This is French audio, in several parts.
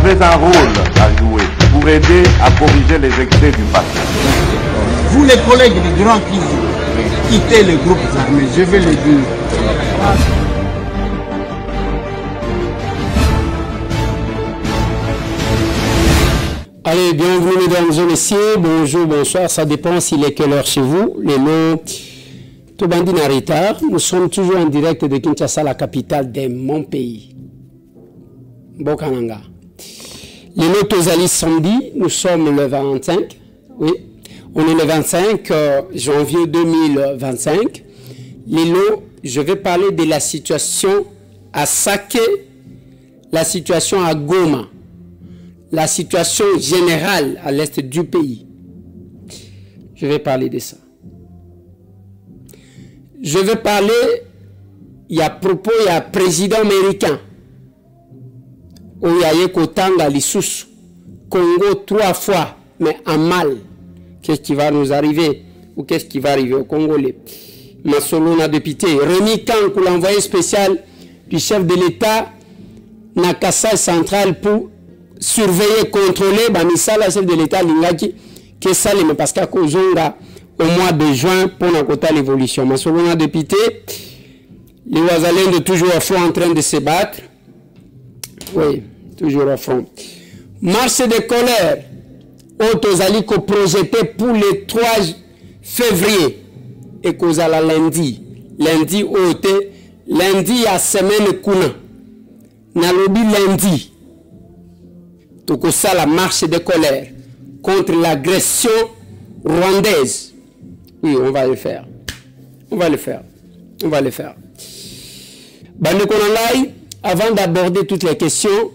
avez un rôle à jouer pour aider à corriger les excès du passé. Vous les collègues du Grand qui quittez les groupes armés, je vais le dire. Allez, bienvenue mesdames et messieurs, bonjour, bonsoir, ça dépend s'il est quelle heure chez vous. Les mots, tout bandit en retard, nous sommes toujours en direct de Kinshasa, la capitale de mon pays. Bokananga. Les mots Tozali samedi, nous sommes le 25, oui, on est le 25 janvier 2025. Les lots, je vais parler de la situation à Saké, la situation à Goma, la situation générale à l'est du pays. Je vais parler de ça. Je vais parler, il y a propos, il y a président américain. Où il y a eu Kotanga, Lissous, Congo 3 fois, mais en mal. Qu'est-ce qui va nous arriver? Ou qu'est-ce qui va arriver aux Congolais? Massolona député. Rémi Kankou, l'envoyé spécial du chef de l'État, Nakasa central pour surveiller, contrôler, Bamisala, chef de l'État, Lingaki, que ça, mais parce qu'à Kozonga, au mois de juin, pour notre l'évolution. Massolona député, les Ouazalènes de toujours à fond en train de se battre. Oui, toujours à fond. Marche de colère, Otozali ko projeté pour le 3 février et Kozala lundi. Lundi, Ote, lundi à semaine Kuna. Nalobi lundi. Donc ça, la marche de colère contre l'agression rwandaise. Oui, on va le faire. On va le faire. On va le faire. Bande Konangai, avant d'aborder toutes les questions,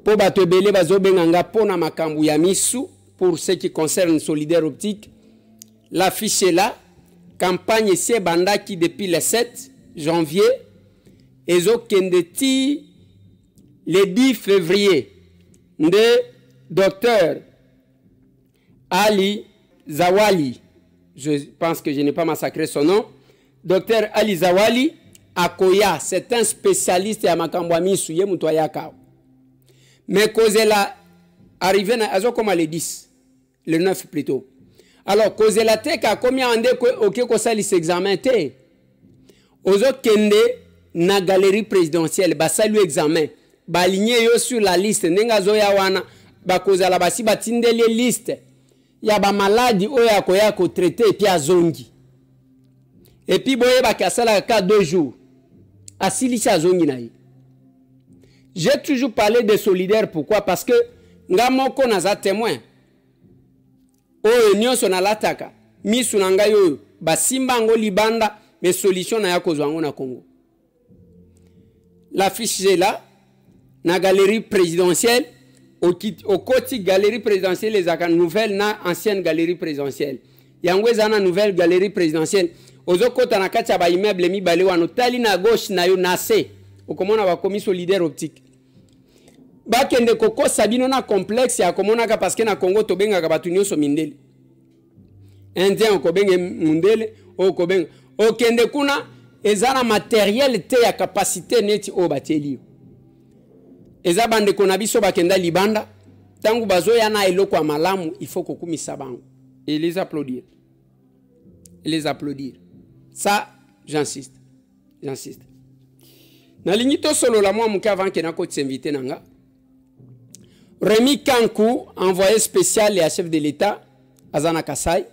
pour Batebele Bazobenganga Pona Makambu Yamisu, pour ce qui concerne Solidaire Optique, l'affiche est là, campagne ici Bandaki depuis le 7 janvier, et Kendeti le 10 février, de Dr Ali Zawali, je pense que je n'ai pas massacré son nom, Dr Ali Zawali, Akoya, c'est un spécialiste à Makambwami Souye Moutoyaka. Mais Kozela arrivé à Azokoma le 10, le 9 plutôt. Alors, Kozela Tek a combien de ok Kosali s'examen te? Ozo Kende na galerie présidentielle, ba salu examen, ba aligné yo sur la liste, nenga zoya wana, ba Kozala basi batinde les listes. Ya ba maladi oya koya ko traité et puis azongi. Et puis boye ba kasala ka 2 jours. Asilisa zongi na yi. J'ai toujours parlé de solidaire. Pourquoi? Parce que ngamoko naza témoin. Oyo nyonso na lataka. Misu na ngai oyo basimba ngo libanda mais solution na ya kozwa ngo na Congo. L'affiche est là na galerie présidentielle au côté galerie présidentielle les aka nouvelle na ancienne galerie présidentielle. Yango ezana nouvelle galerie présidentielle. Ozokota na kati ya ba immeuble mibale wano tali na gauche na yo nase okomona ba komi Solidaire Optique bakende koko sabino na complexe ya komona ka parce que na Congo tobenga ka batu nyonso mindele indien okobenge mundele okobenga okende kuna ezana matériel te ya capacité neti o bateli eza bande kona biso bakenda libanda tangu bazoya na eloko ya malamu il faut kokumisa bango et les applaudir ça, j'insiste. J'insiste. Nalinito solo la moi mouka avant que nako t'invite nanga. Rémi Kankou, envoyé spécial et chef de l'État, Azana Kasai,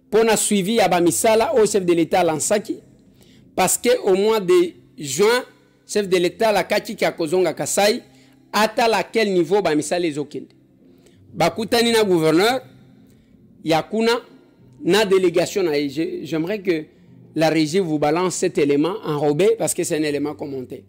pour na suivi à Bamisala au chef de l'État Lansaki, parce que au mois de juin, chef de l'État la Kaki Kakozonga Kasai, atteint à quel niveau Bamisala les okende. Bakutani na gouverneur, Yakuna na délégation. J'aimerais que la régie vous balance cet élément enrobé parce que c'est un élément commenté.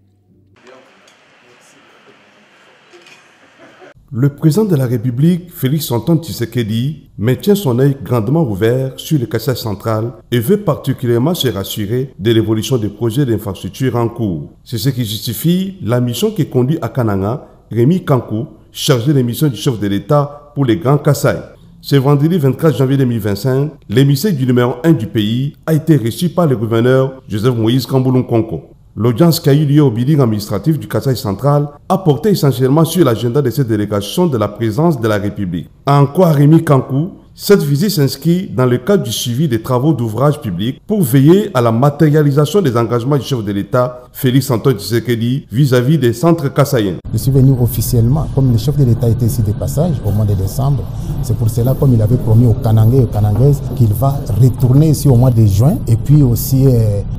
Le président de la République, Félix-Antoine Tshisekedi, maintient son œil grandement ouvert sur le Kassai central et veut particulièrement se rassurer de l'évolution des projets d'infrastructure en cours. C'est ce qui justifie la mission qui conduit à Kananga, Rémi Kankou, chargé des missions du chef de l'État pour les Grands Kassai. Ce vendredi 24 janvier 2025, l'émissaire du numéro 1 du pays a été reçu par le gouverneur Joseph Moïse Kamboulou Konko. L'audience qui a eu lieu au building administratif du Kasaï central a porté essentiellement sur l'agenda de cette délégation de la présidence de la République. En quoi Rémi Kankou, cette visite s'inscrit dans le cadre du suivi des travaux d'ouvrage public pour veiller à la matérialisation des engagements du chef de l'État, Félix Antoine Tshisekedi, vis-à-vis des centres kassaïens. Je suis venu officiellement, comme le chef de l'État était ici de passage au mois de décembre. C'est pour cela, comme il avait promis aux Kanangais et aux Kanangaises, qu'il va retourner ici au mois de juin. Et puis aussi,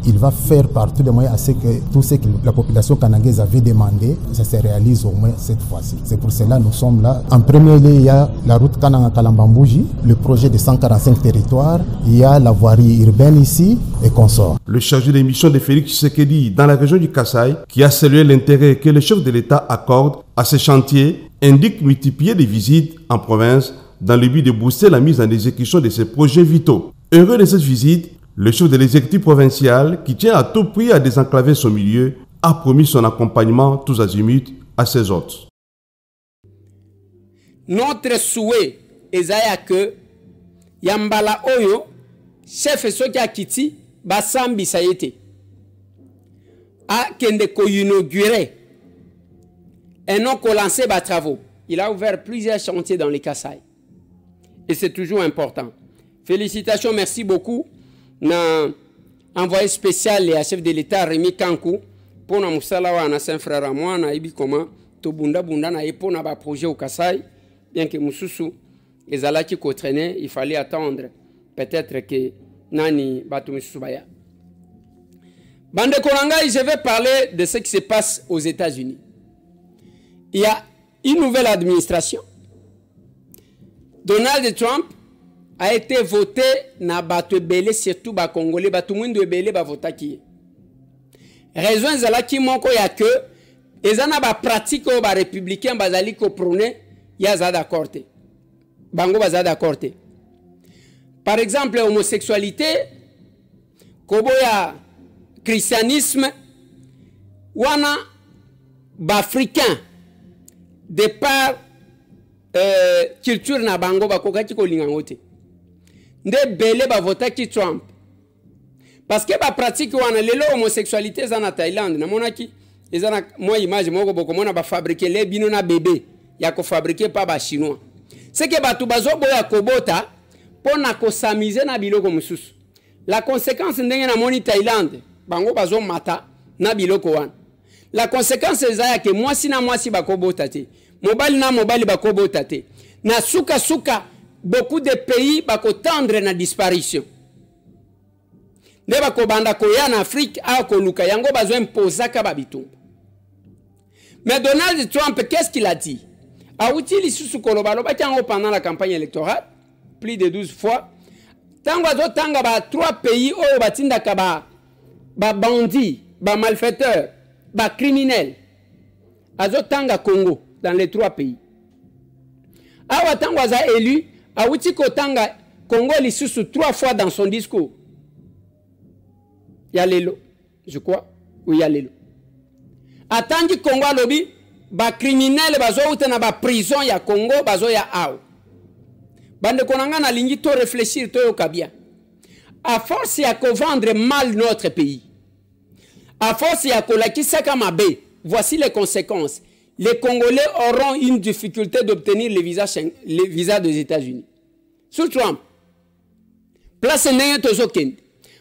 il va faire partout des moyens à ce que tout ce que la population kanangaise avait demandé, ça se réalise au moins cette fois-ci. C'est pour cela que nous sommes là. En premier lieu, il y a la route Kananga-Kalambambouji, le projet de 145 territoires, il y a la voirie urbaine ici et consorts. Le chargé de mission de Félix Tshisekedi dans la région du Kasaï, qui a salué l'intérêt que le chef de l'État accorde à ces chantiers, indique multiplier des visites en province dans le but de booster la mise en exécution de ces projets vitaux. Heureux de cette visite, le chef de l'exécutif provincial, qui tient à tout prix à désenclaver son milieu, a promis son accompagnement tous azimuts à ses hôtes. Notre souhait est que Yambala Oyo, chef Sokia Kiti, Basambi Sayete, a kende ko inauguré et non qu'on lancé des travaux. Il a ouvert plusieurs chantiers dans les Kasaï. Et c'est toujours important. Félicitations, merci beaucoup. Na envoyé spécial et à chef de l'État Rémi Kankou pour na musala wa na saint frère à moi na ibi comment to bunda na epo na ba projet au Kasaï bien que mususu ezalaki ko traîner, il fallait attendre peut-être que nani batu mususu baya. Bande Konanga, je vais parler de ce qui se passe aux États-Unis. Il y a une nouvelle administration. Donald Trump a été voté na batu belé surtout ba Congolais batu mwindu belé ba votaki. Raison ezalaki moko ya que ezana ba pratique o ba républicain bazali ko prôner ya za d'accord te. Bango baza d'accord te. Par exemple, homosexualité, koboya christianisme, wana bafricain de par culture na bango bakokaki kolingango te. Nde belé ba votaki Trump. Parce que ba pratique wana lelo homosexualité za na Thaïlande na monaki ezana moi image moko boko mona ba fabriquer les bino na bébé ya ko fabriquer pa ba chinois. C'est que batu bazo boya kobota pona ko samize na biloko mususu. La conséquence ndenge na moni Thaïlande bango bazo mata na biloko wana. La conséquence eza ya ke mwasi na mwasi bakobota te. Mobali na mobali bakobota te. Na suka suka beaucoup de pays bako tendre na disparition. Ne bako banda koya na Afrique a ko luka yango bazo imposaka babitumba. Mais Donald Trump qu'est-ce qu'il a dit? A utili susu kolobaloba tiango pendant la campagne électorale plus de 12 fois. Tango azo tanga ba 3 pays oyo batinda ka ba bandits, ba malfaiteurs, ba criminels. Azo tanga Congo dans les 3 pays. Awa tango aza élu, a uti ko tanga Congo lisusu 3 fois dans son discours. Yalelo, je crois, ou Yalelo. Atangi Congo alobi ba criminel bazo utena ba prison ya Congo bazo ya aw. Bande konanga na lingi to réfléchir to yokabia. À force ya ko vendre mal notre pays. À force ya ko lakisaka mabe. Voici les conséquences. Les Congolais auront une difficulté d'obtenir les visas des États-Unis. Sous Trump. Place ndenge tozokende.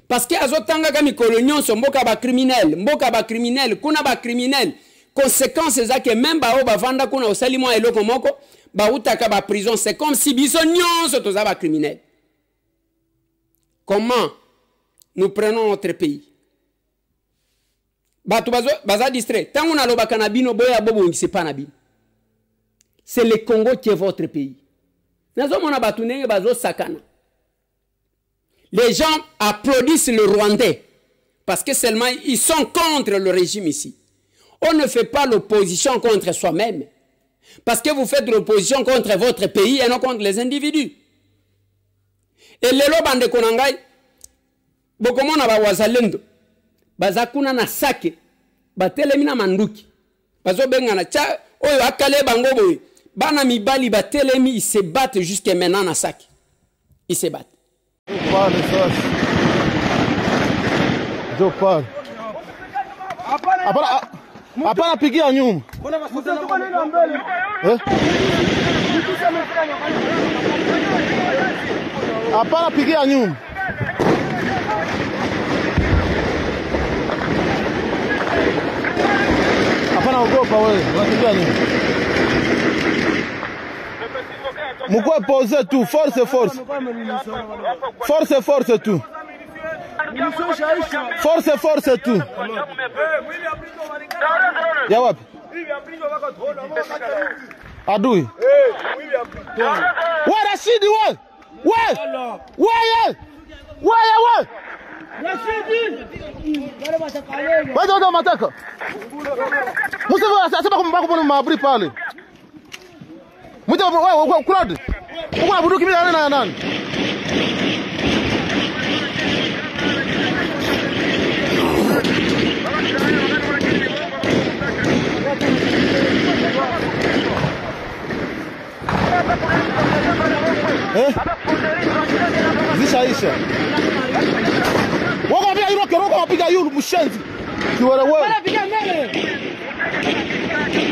Parce que azotanga ka mikolo nyonso mboka ba criminel, kuna ba criminel. Conséquence c'est que même ba ba vanda kuna osali mwa eloko moko ba utaka ba prison, c'est comme si biso nyonso toza ba criminel. Comment nous prenons notre pays? Batu baza distrait. Tant on a loba kanabino boya bobo ngi c'est pas nabi. C'est le Congo qui est votre pays. Nazo mona batu nenge bazo sakana. Les gens applaudissent le Rwandais parce que seulement ils sont contre le régime ici. On ne fait pas l'opposition contre soi-même parce que vous faites l'opposition contre votre pays et non contre les individus. Et les lobande konangai bokomona ba wazalendo bazakuna na sake batelemina manduki bazo benga na cha oyo akale bango boy bana mibali batelemi ils se battent jusqu'à maintenant na sake. Ils se battent. Je parle. Hapana pigia nyuma. Hapana pigia nyuma. Hapana ogopa wewe, unapigia nyuma. Mukwe pose tu, force. Force tu. Force tu. Ya wapi? Adui. Wa Rashidi we. Rashidi. Wewe mataka. Musa sasa kama mbako mabri pale. Muta wewe Claude. Uko buduki mimi na nani? Zishaisha. Wako pia yule kero kwa piga yule mshenzi. Kiwele wewe. Bana piga mbele.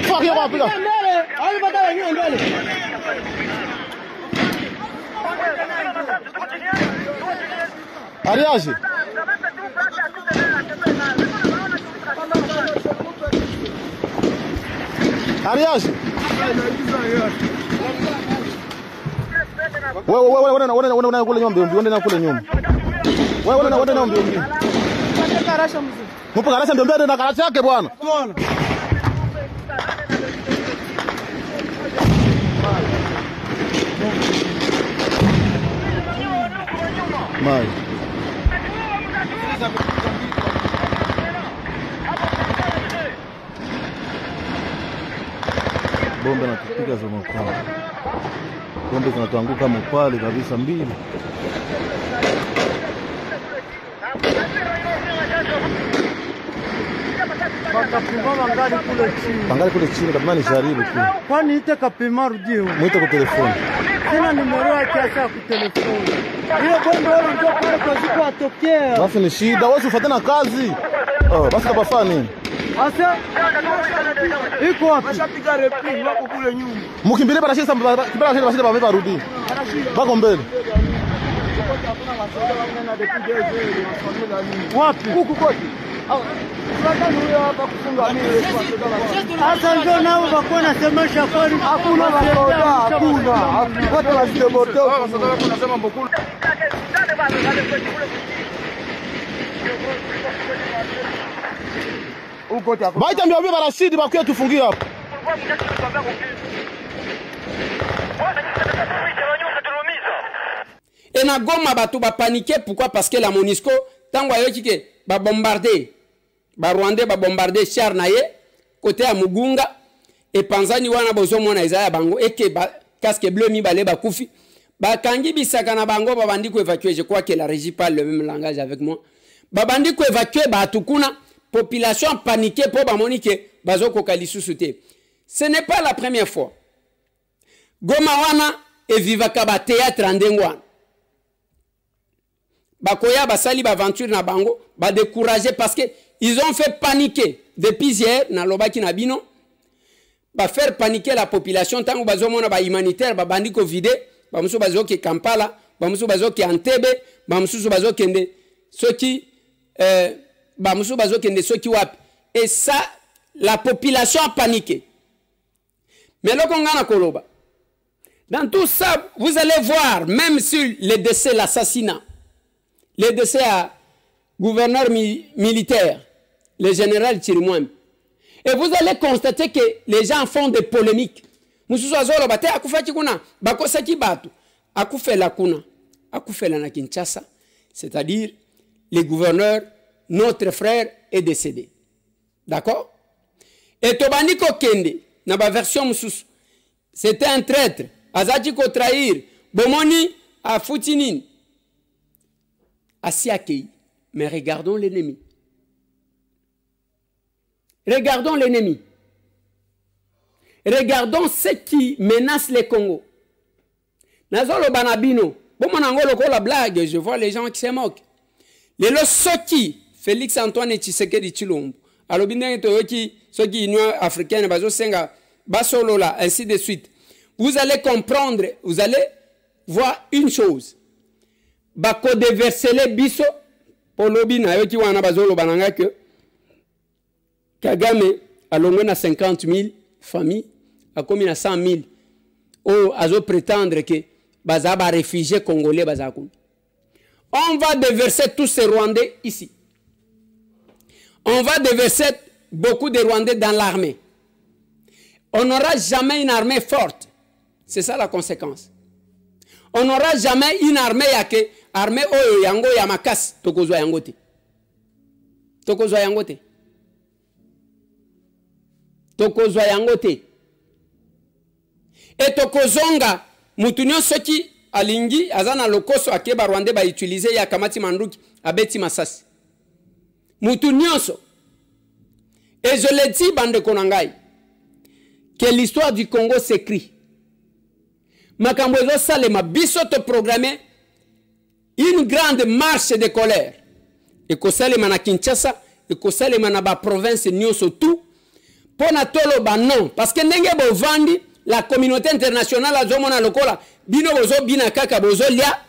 Fuck you kwa piga. Mbele. Au bada wenyewe mbele. Ariaje. Ariaje. Wewe kule nyombe, uende na kule nyuma. Wewe na nyombe. Mupo karasha ndio mbele na karasha yake bwana. Tuona. Mai. Bomba na kupiga za mkono. Bomba zinatuanguka mpale kabisa mbili. Angali kule chini kama ni jaribu tu. Kwani ite kapima rudio. Mwite kwa telefoni. Sina nimero yake hasa kwa telefoni. Hiyo bomba wala ndio pale kwa siku atokea. Basi ni shida, wewe ufuate na kazi. Basi tabafanya nini? Asa iko wapi? Washapiga repli wako kule nyuma. Mkimbile para shisa kibara shida baba rudi. Bako mbele. Wapi? Huku kote. Hata ndio nao wako nasemesha kweli hakuna wasoda, hakuna. Wote wazideboto. Wasoda wako nasema mbokulu. Baita mbio ba Rashidi bakuye tufungie hapo. Et na Goma batu ba paniquer pourquoi parce que la Monisco tango ayoki ke ba bombarder ba Rwandais ba bombarder char na ye côté ya Mugunga et panzani wana bozo mona Isaiah bango et que ba casque bleu mi balé ba kufi ba kangi bisaka na bango ba bandi ko évacuer. Je crois que la régie parle le même langage avec moi. Ba bandi ko évacuer ba tukuna population paniquée pour ba monique bazo ko kalisusu te. Ce n'est pas la première fois. Goma wana et vivaka ba théâtre ndengwana. Bakoya basali ba aventure na bango ba décourager parce que ils ont fait paniquer depuis hier na lobaki na bino ba faire paniquer la population tango bazo mona ba humanitaire ba bandi ko vide ba musu bazo ki Kampala ba musu bazo ki Entebbe ba musu bazo kende soki ba musu bazo kende soki wapi et ça la population a paniqué. Mais là qu'on a koloba dans tout ça vous allez voir même sur les décès, l'assassinat, les décès à gouverneur militaire, le général Chirimwami. Et vous allez constater que les gens font des polémiques. Musuazolo bate akufaki kuna bakosaki batu akufela kuna akufela na Kinshasa, c'est-à-dire le gouverneur, notre frère est décédé. D'accord? Et Tobandiko Kende na ba version mususu c'était un traître azaki ko trahir bomoni a Foutinin Asiakei. Mais regardons l'ennemi. Regardons l'ennemi. Regardons ce qui menace le Congo. Nazolo banabino. Bon, mon la blague, je vois les gens qui se moquent. Les Soki, Félix Antoine Tshisekedi Tshilombo, alobi ndenge toyoki soki Union africaine bazo senga basolo là ainsi de suite. Vous allez comprendre, vous allez voir une chose. Bako déversele biso polobi na yoki wana bazolo bananga que Kagame alongwe na 50 000 familles a commis na 100 000 o azo prétendre que bazaba réfugiés congolais bazakoun. On va déverser tous ces Rwandais ici. On va déverser beaucoup de Rwandais dans l'armée. On n'aura jamais une armée forte. C'est ça la conséquence. On n'aura jamais une armée yake armée oyo yango yamakas tokozwa yangote. Tokozwa yangote. Tokozwa yangote. Et tokozonga mutunyo soki alingi azana lokoso akeba Rwandais ba utiliser ya kamati manduki abeti masasi. Mutunyoso. Et je l'ai dit bande konangai que l'histoire du Congo s'écrit. Makambozo salema biso te programmer une grande marche de colère. Et ko salema na Kinshasa, et ko salema na ba province nyonso tout pona tolo ba non parce que ndenge bo vandi la communauté internationale azomona lokola bino bozo bina kaka bozo lia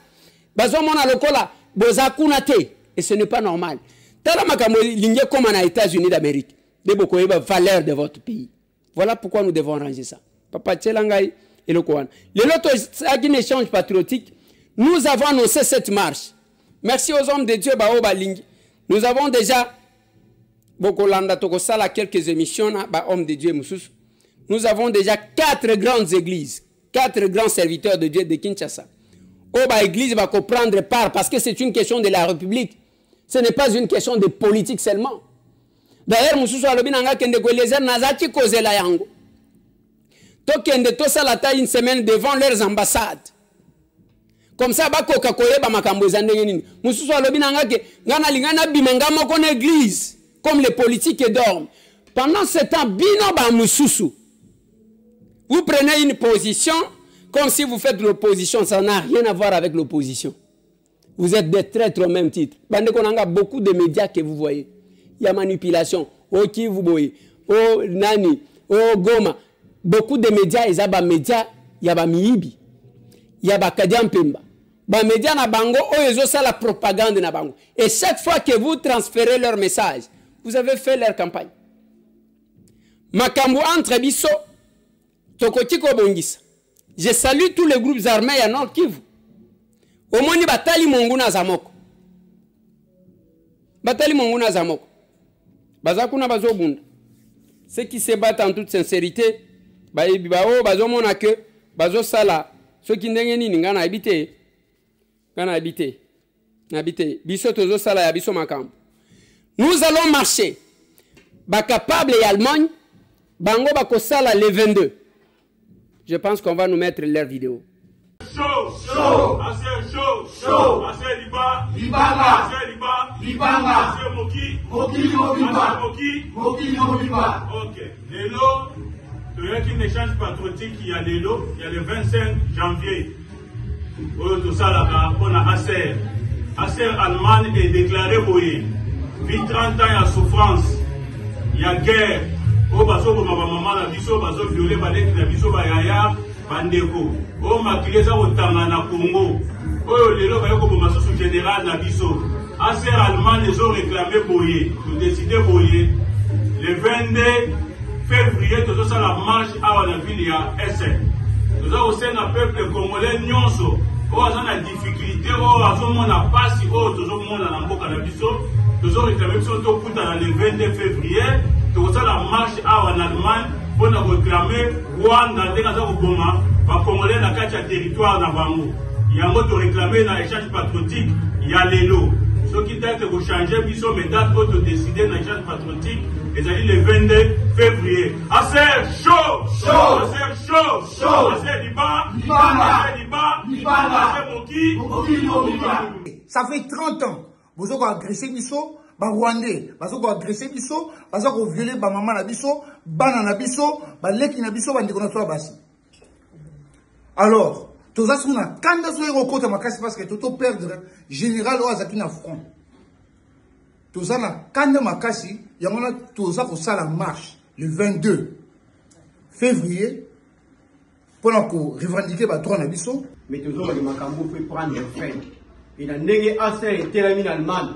bazomona lokola boza kuna te et ce n'est pas normal. Tala makambo linge comme en États-Unis d'Amérique. De beaucoup de valeur de votre pays. Voilà pourquoi nous devons ranger ça. Papa Tchelangai et le Kouan. Les autres, c'est un échange patriotique. Nous avons annoncé cette marche. Merci aux hommes de Dieu, Baoba Ling. Nous avons déjà, Bokolanda Tokosala, quelques émissions, hommes de Dieu, Moussous. Nous avons déjà 4 grandes églises, 4 grands serviteurs de Dieu de Kinshasa. Oba Église va comprendre part parce que c'est une question de la République. Ce n'est pas une question de politique seulement. D'ailleurs, Moussous alobi nanga kende ko les nazaki kozela yango. To kende to salata une semaine devant leurs ambassades. Comme ça bako kakoyeba makambo ezandenge nini. Moussous alobi nanga ke ngana lingana bimanga moko na église comme les politiques dorment. Pendant ce temps bino ba Moussous. Vous prenez une position comme si vous faites l'opposition, ça n'a rien à voir avec l'opposition. Vous êtes des traîtres au même titre. Bande konanga beaucoup de médias que vous voyez. Il y a manipulation. Oh Kivuboy, oh Nani, oh Goma. Beaucoup de médias, ils ont des médias, il y a des Miibi, il y a des Kadiampemba. Les médias na bango, oh ils ont ça la propagande na bango. Et chaque fois que vous transférez leur message, vous avez fait leur campagne. Makambo entre biso, Tokotiko Bongisa. Je salue tous les groupes armés à Nord Kivu. Au moins, batali monguna zamoko. Batali monguna zamoko. Bazakuna bazobunda. Ceux qui se battent en toute sincérité, bazomona que bazosala ceux qui ndengeni ngana habité. Ngana habité. Habité. Biso tozo sala ya biso makambo. Nous allons marcher. Ba capable et Allemagne, bango bakosala le 22. Je pense qu'on va nous mettre leur vidéo. Chaud, chaud, assez chaud, chaud, assez liba, libanga, assez liba, libanga, assez moki, moki, mokiba, moki, moki, mokiba. Ok. Lélo, il y a un échange patriotique, il y a Lélo, il y a le 25 janvier. Tout ça là, on a Acer. Acer Allemagne est déclaré boyé. Puis 30 ans, il y a souffrance, il y a guerre. Oh, baso, maman, la biso, baso, violé, balek, la biso, bayaya. Bandeko, oh makileza otanga na Congo, oh lelo bayoko bomaso sous général na biso. Acer Allemand les ont réclamé boyer, nous décidé boyer. Le 22 février, nous avons la marche à la ville ya SN. Nous avons aussi un peuple congolais nyonso, oh on a difficulté, oh on a passé, oh tout le monde a l'amboka na biso. Nous avons réclamé biso to puta le 22 février, nous avons la marche à en Allemagne. On a réclamé Rwanda ndeka za koboma ba congolais na kati ya territoire na bango. Il y a moto réclamé na échange patriotique, il y a lelo. Ce qui date de changer biso mais date auto décider na échange patriotique et ça dit le 22 février. Assez chaud, chaud, assez chaud, chaud, assez liba, assez liba, assez moki, moki. Ça fait 30 ans. Vous avez agressé biso. Ba Rwandais, bazo ko agresser biso, bazo ko violer ba maman na biso, bana na biso, ba leki na biso, ba ndeko na so basi. Alors, toza suna kanda so yoko ta makasi parce que toto perdre général o azaki na front. tozana kanda makasi yangona toza ko sala marche le 22 février pour revendiquer ba droit na biso. Mais toujours les makambo peut prendre fin. Et na ndenge ancien telami en Allemagne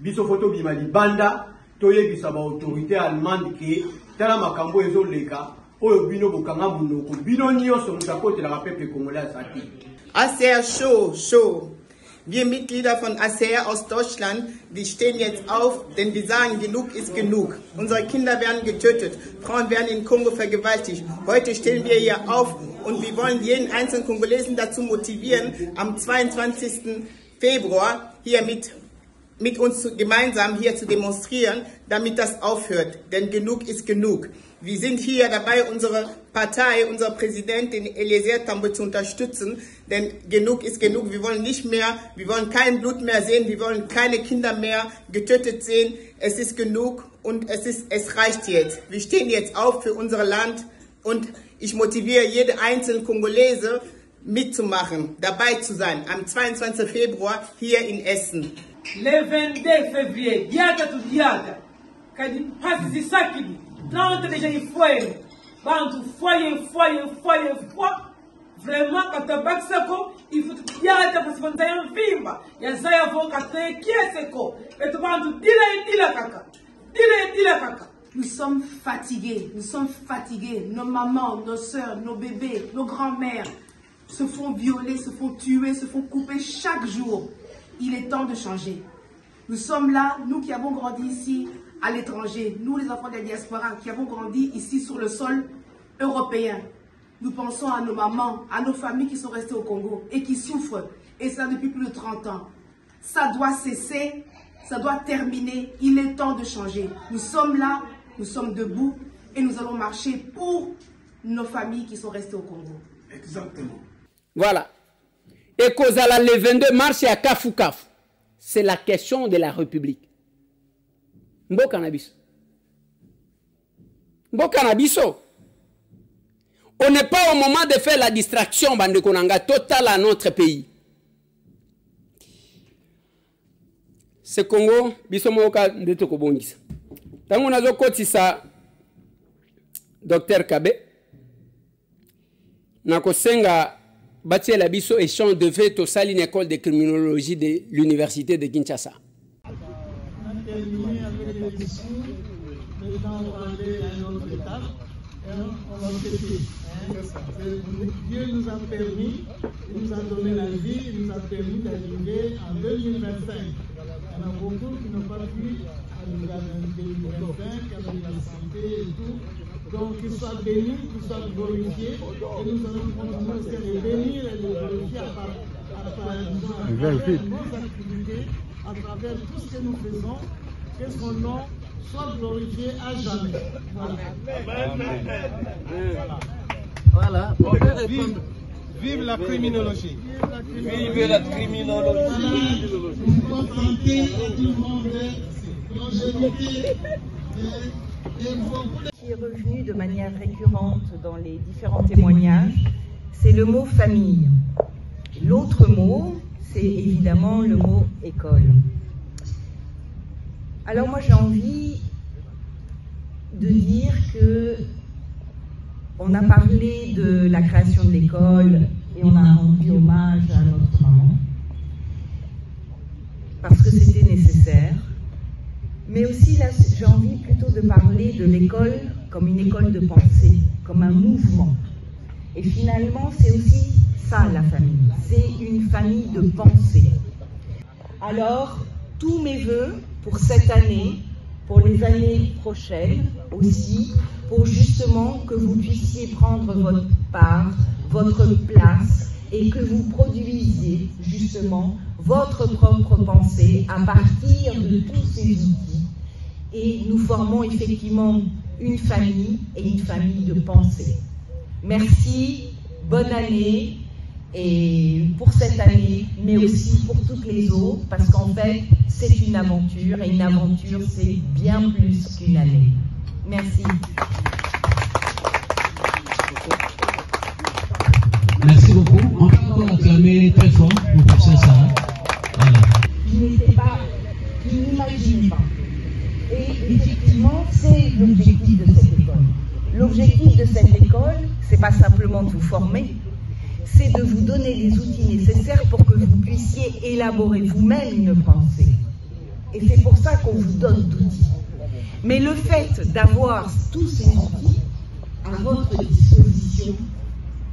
biso photo bima libanda toye bisa ba autorité allemande qui tala makambo ezo leka oyo bino bokanga munoko bino nyonso mutakote la peuple congolais sati. ACR Show. Wir Mitglieder von ACR aus Deutschland, die stehen jetzt auf, denn wir sagen, genug ist genug. Unsere Kinder werden getötet, Frauen werden in Kongo vergewaltigt. Heute stehen wir hier auf und wir wollen jeden einzelnen Kongolesen dazu motivieren, am 22. Februar hier mit uns gemeinsam hier zu demonstrieren, damit das aufhört. Denn genug ist genug. Wir sind hier dabei, unsere Partei, unser Präsident, den Eliezer Tambo, zu unterstützen, denn genug ist genug. Wir wollen nicht mehr, wir wollen kein Blut mehr sehen, wir wollen keine Kinder mehr getötet sehen. Es ist genug und es reicht jetzt. Wir stehen jetzt auf für unser Land und ich motiviere jede einzelne Kongolese mitzumachen, dabei zu sein, am 22. Februar hier in Essen. Le 22 février, diata tu diata, kadi pasi sakidi. Là, on est déjà une foyer. Foyer. Vraiment, quand tu as ça, il faut que tu aies parce que tu as un film. Il y a ça, il faut que tu aies qui est ce co. Et tu vas dire caca. Nous sommes fatigués. Nos mamans, nos soeurs, nos bébés, nos grands-mères se font violer, se font tuer, se font couper chaque jour. Il est temps de changer. Nous sommes là, nous qui avons grandi ici, à l'étranger, nous les enfants de la diaspora qui avons grandi ici sur le sol européen. Nous pensons à nos mamans, à nos familles qui sont restées au Congo et qui souffrent, et ça depuis plus de 30 ans. Ça doit cesser, ça doit terminer, il est temps de changer. Nous sommes là, nous sommes debout et nous allons marcher pour nos familles qui sont restées au Congo. Exactement. Voilà. Et Kozala le 22 mars à Kafu. C'est la question de la République. Mbo cannabis. On n'est pas au moment de faire la distraction bande konanga totale à notre pays. Ce Congo biso moka ndeto ko bongisa. Tango nazo kotisa Dr Kabe nako senga bâtir la biso échange de fait au salle une école de criminologie de l'université de Kinshasa. Dieu nous a permis, il nous a donné la vie, il nous a permis d'arriver en 2025. Il y en a beaucoup qui n'ont pas pu arriver en 2025, avec la santé et tout. Donc qu'ils soient bénis, qu'ils soient glorifiés, et nous allons continuer aussi à les bénir et les glorifier à travers nos activités, à travers tout ce que nous faisons, que son nom soit glorifié à jamais. Voilà. Vive la criminologie. Vive la criminologie. Qui est revenu de manière récurrente dans les différents témoignages, c'est le mot famille. L'autre mot, c'est évidemment le mot école. Alors moi j'ai envie de dire que on a parlé de la création de l'école et on a rendu hommage à notre maman parce que c'était nécessaire. Mais aussi là j'ai envie plutôt de parler de l'école comme une école de pensée, comme un mouvement. Et finalement c'est aussi ça la famille, c'est une famille de pensée. Alors tous mes vœux pour cette année, pour les années prochaines aussi, pour justement que vous puissiez prendre votre part, votre place et que vous produisiez justement votre propre pensée à partir de tous ces outils. Et nous formons effectivement une famille et une famille de pensée. Merci, bonne année. Et pour cette année, mais aussi pour toutes les autres, parce qu'en fait, c'est une aventure, et une aventure, c'est bien plus qu'une année. Merci. Merci beaucoup. On va encore acclamer très fort pour ça. Voilà. Qui n'imaginez pas. Et effectivement, c'est l'objectif de cette école. L'objectif de cette école, c'est pas simplement de vous former, c'est de vous donner les outils nécessaires pour que vous puissiez élaborer vous-même une pensée. Et c'est pour ça qu'on vous donne d'outils. Mais le fait d'avoir tous ces outils à votre disposition,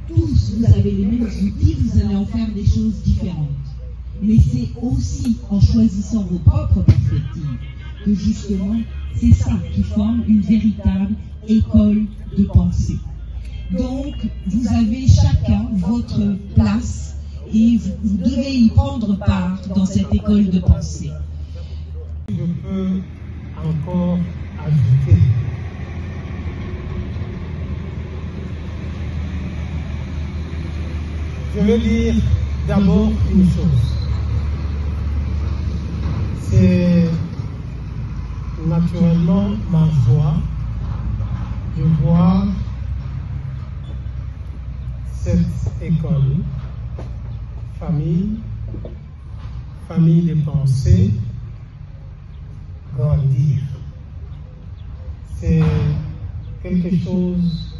tous vous avez les mêmes outils, vous allez en faire des choses différentes. Mais c'est aussi en choisissant vos propres perspectives que justement, c'est ça qui forme une véritable école de pensée. Donc, vous avez chacun votre place et vous devez y prendre part dans cette école de pensée. Je peux encore ajouter. Je veux dire d'abord une chose. C'est naturellement ma joie de voir cette école, famille de pensée, grandir. C'est quelque chose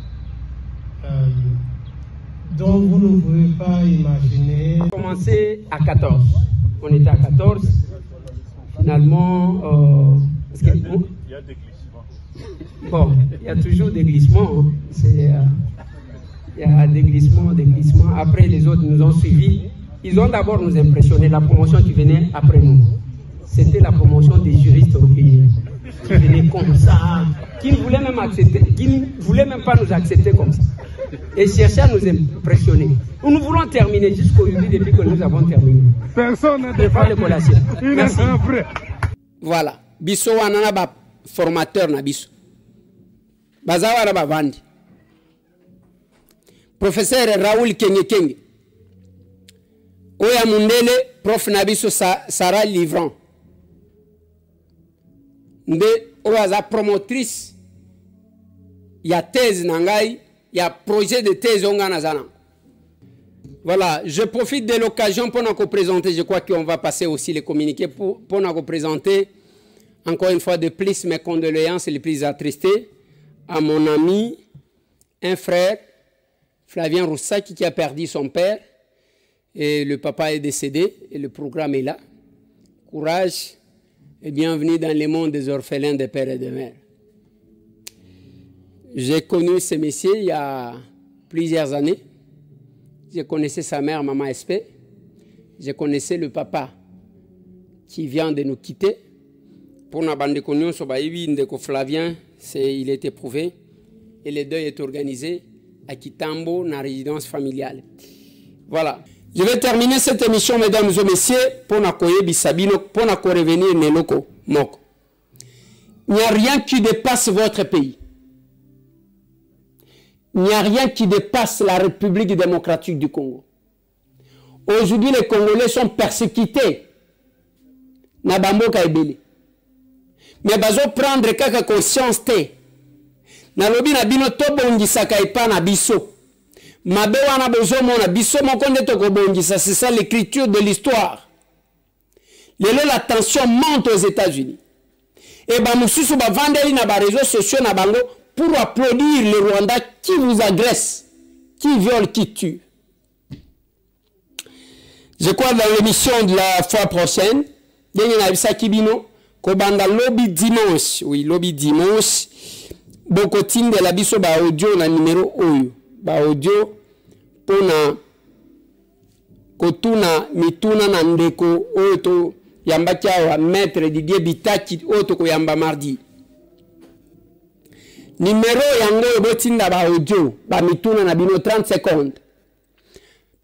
dont vous ne pouvez pas imaginer. Commencé à 14. On était à 14. Finalement, parce que, il y a des glissements. Bon, il y a toujours des glissements. Il y a des glissements. Après, les autres nous ont suivis. Ils ont d'abord nous impressionné. La promotion qui venait après nous, c'était la promotion des juristes qui venaient comme ça, qui ne voulaient même accepter, qui ne voulaient même pas nous accepter comme ça. Et cherchaient à nous impressionner. Nous voulons terminer jusqu'aujourd'hui depuis que nous avons terminé. Personne n'a pas de collation. Merci. Voilà. Biso wanana ba formateur na biso. Bazawa na ba vandi. Professeur Raoul Kenge. Oya Mundele, prof na biso Sarah Livrant. Nde oya za promotrice ya thèse nangai, ya projet de thèse onga nazana. Voilà, je profite de l'occasion pour nous présenter, je crois qu'on va passer aussi les communiqués pour nous présenter encore une fois de plus mes condoléances les plus attristées à mon ami, un frère, Flavien Roussaki, qui a perdu son père et le papa est décédé et le programme est là. Courage et bienvenue dans le monde des orphelins de pères et de mères. J'ai connu ce monsieur il y a plusieurs années. Je connaissais sa mère, Maman SP. Je connaissais le papa qui vient de nous quitter. Pour la bande de Cognon, Flavien, il est éprouvé. Et le deuil est organisé à Kitambo, dans la résidence familiale. Voilà. Je vais terminer cette émission, mesdames et messieurs, pour revenir Neloko Moko. Il n'y a rien qui dépasse votre pays. Il n'y a rien qui dépasse la République démocratique du Congo. Aujourd'hui, les Congolais sont persécutés. Nabamboka ebele. Mais bazo prendre kaka conscience te. Na lobi na bino to bongisaka epa na biso. Mabe wana bozo mona biso moko nde to ko bongisa, c'est ça l'écriture de l'histoire. Lelo la tension monte aux États-Unis. Et ba mususu ba vandeli na ba réseaux sociaux na bango pour applaudir les Rwandais qui vous agressent, qui violent, qui tuent. Je crois dans l'émission de la fois prochaine, lobby dimanche, oui, lobby dimanche, bokotine de la biso ba audio na numéro oyo, ba audio pona kotuna mituna na ndeko oyo to yamba kya maître Didier Bitaki oyo to ko yamba mardi. Numéro yango botinda ba audio ba mituna na bino 30 secondes.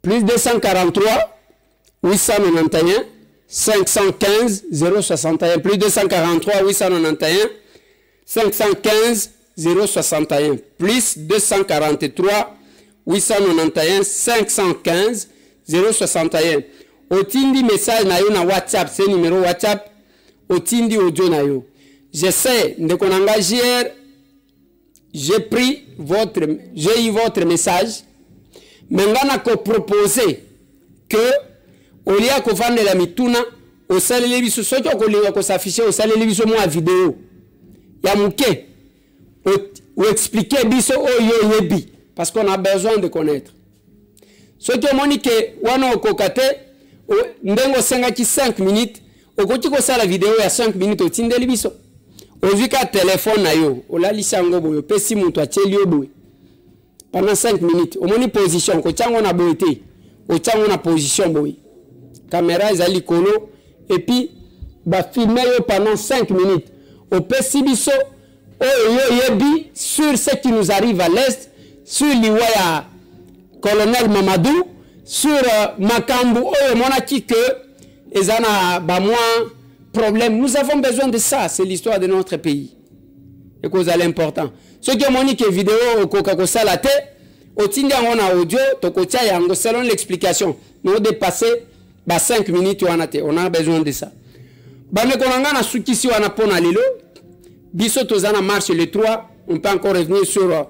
Plus 243 891 515 061 plus 243 891 515 061 plus 243 891 515 061. Otindi message na yo na WhatsApp, c'est numéro WhatsApp. Otindi audio na yo. J'essaie de qu'on engage hier. J'ai eu votre message. Maintenant, qu'on propose que, au lieu qu'on vende la mituna, au salé biso soki okolinga ko s'afficher au salé biso mo vidéo ya muke ou expliquer biso oyo yebi parce qu'on a besoin de connaître soki omoni ke wana okokate ndengo senga ki 5 minutes okoti ko sala vidéo ya 5 minutes otindeli biso ovika téléphone na yo olalisa ngo boyo pesi mutu acheli oboye pendant 5 minutes omoni position ko chango na boyete o chango na position boye caméra ezali kolo et puis ba filmer yo pendant 5 minutes au pesi biso oyo yebi sur ce qui nous arrive à l'est sur l'Iwaya colonel Mamadou sur Makambu oyo monaki que ezana ba moins problème. Nous avons besoin de ça, c'est l'histoire de notre pays. Et cause à l'important. Ce qui monique vidéo au Coca-Cola salate, au tinga on a audio, tokotia yango selon l'explication. Nous dépasser 5 minutes on a besoin de ça. Bane konanga na sukisi wana pona lelo. Biso tozana marche le 3, on peut encore revenir sur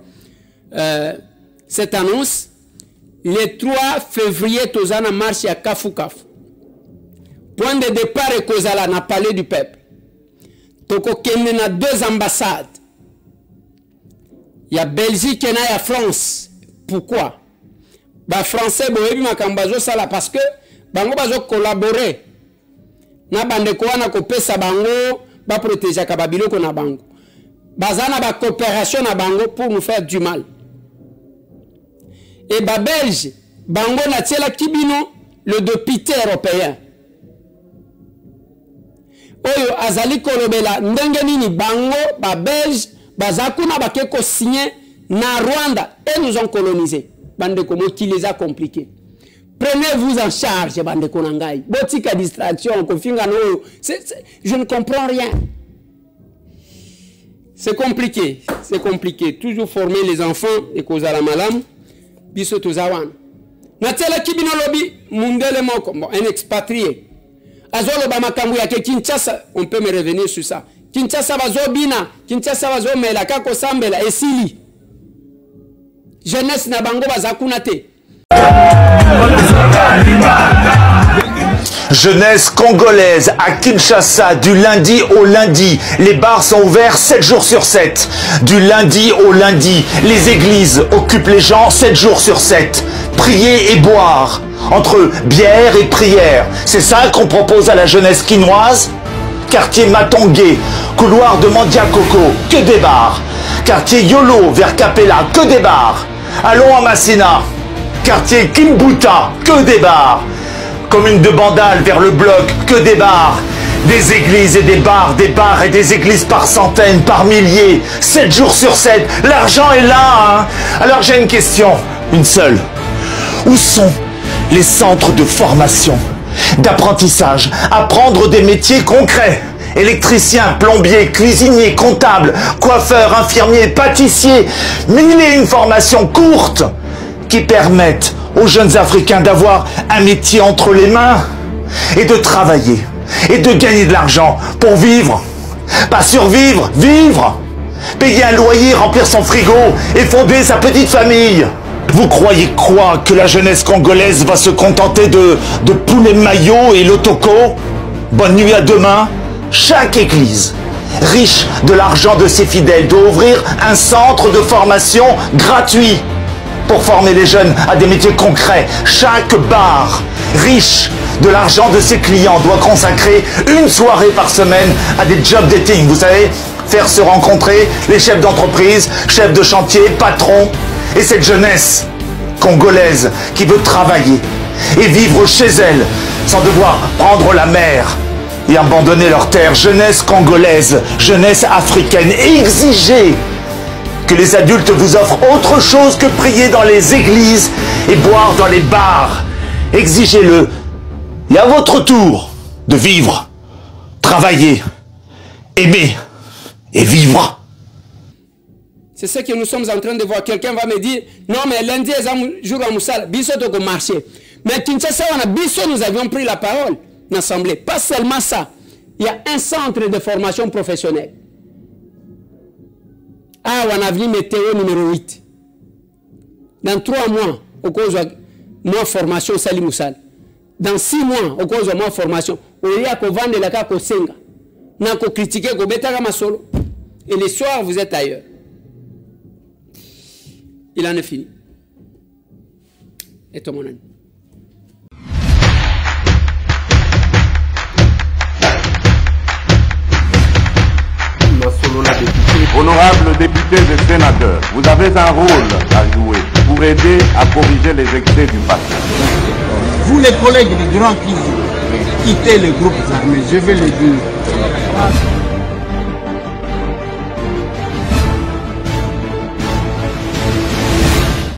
cette annonce. Le 3 février tozana marche à Kafukafu. Point de départ et Kozala na palais du peuple. Toko kende na 2 ambassades. Il y a Belgique et il y a France. Pourquoi? Ba français boyebi makambazo sala parce que bango bazo collaborer. Na bande ko wana ko pesa bango ba protéger ka babiloko na bango. Bazana ba coopération na bango pour nous faire du mal. Et ba Belge bango na tiela kibino le député européen. Oyo azali kolobela ndenge nini bango ba Belge bazakuna bakeko signé na Rwanda et nous ont colonisé. Bande komo qui les a compliqués. Prenez-vous en charge bande konangai. Botika distraction kofinga no je ne comprends rien. C'est compliqué, c'est compliqué. Toujours former les enfants et kozala malam biso tozawan. Na tela kibino lobi mundele moko un expatrié. Azolo ba makambu ya Kinshasa, on peut me revenir sur ça. Kinshasa bazobina, Kinshasa bazomela kako sambela esili. Jeunesse na bango bazakuna te. Jeunesse congolaise à Kinshasa du lundi au lundi. Les bars sont ouverts 7 jours sur 7. Du lundi au lundi, les églises occupent les gens 7 jours sur 7. Prier et boire. Entre bière et prière. C'est ça qu'on propose à la jeunesse quinoise. Quartier Matongé, couloir de Mandiakoko, que des bars. Quartier Yolo vers Capella, que des bars. Allons à Massina. Quartier Kimbuta, que des bars. Commune de Bandal vers le bloc, que des bars. Des églises et des bars et des églises par centaines, par milliers. 7 jours sur 7, l'argent est là, hein. Alors j'ai une question, une seule. Où sont les centres de formation, d'apprentissage, apprendre des métiers concrets? Électricien, plombier, cuisinier, comptable, coiffeur, infirmier, pâtissier. 1001 formations courtes qui permettent aux jeunes Africains d'avoir un métier entre les mains et de travailler et de gagner de l'argent pour vivre. Pas survivre, vivre. Payer un loyer, remplir son frigo et fonder sa petite famille. Vous croyez quoi? Que la jeunesse congolaise va se contenter de poulet maillot et l'otoko? Bonne nuit, à demain. Chaque église, riche de l'argent de ses fidèles, doit ouvrir un centre de formation gratuit pour former les jeunes à des métiers concrets. Chaque bar, riche de l'argent de ses clients, doit consacrer une soirée par semaine à des job dating. Vous savez, faire se rencontrer les chefs d'entreprise, chefs de chantier, patrons. Et cette jeunesse congolaise qui veut travailler et vivre chez elle sans devoir prendre la mer et abandonner leur terre. Jeunesse congolaise, jeunesse africaine, exigez que les adultes vous offrent autre chose que prier dans les églises et boire dans les bars. Exigez-le. Et à votre tour de vivre, travailler, aimer et vivre. C'est ce que nous sommes en train de voir. Quelqu'un va me dire, non mais lundi, jour à Moussala, biso toko marché. Mais Kinshasa, nous avions pris la parole dans l'Assemblée. Pas seulement ça. Il y a un centre de formation professionnelle. Ah, on a vu météo numéro 8. Dans 3 mois, au cause de moi formation Sali Moussala. dans 6 mois au cause de ma formation on y a qu'on vendre la carte au senga n'a qu'on critiquer qu'on bêta comme solo et les soirs vous êtes ailleurs. Il en est fini. Et tout mon ami. Honorables députés et sénateurs, vous avez un rôle à jouer pour aider à corriger les excès du passé. Vous les collègues des grands qui quittez les groupes armés, je vais le dire.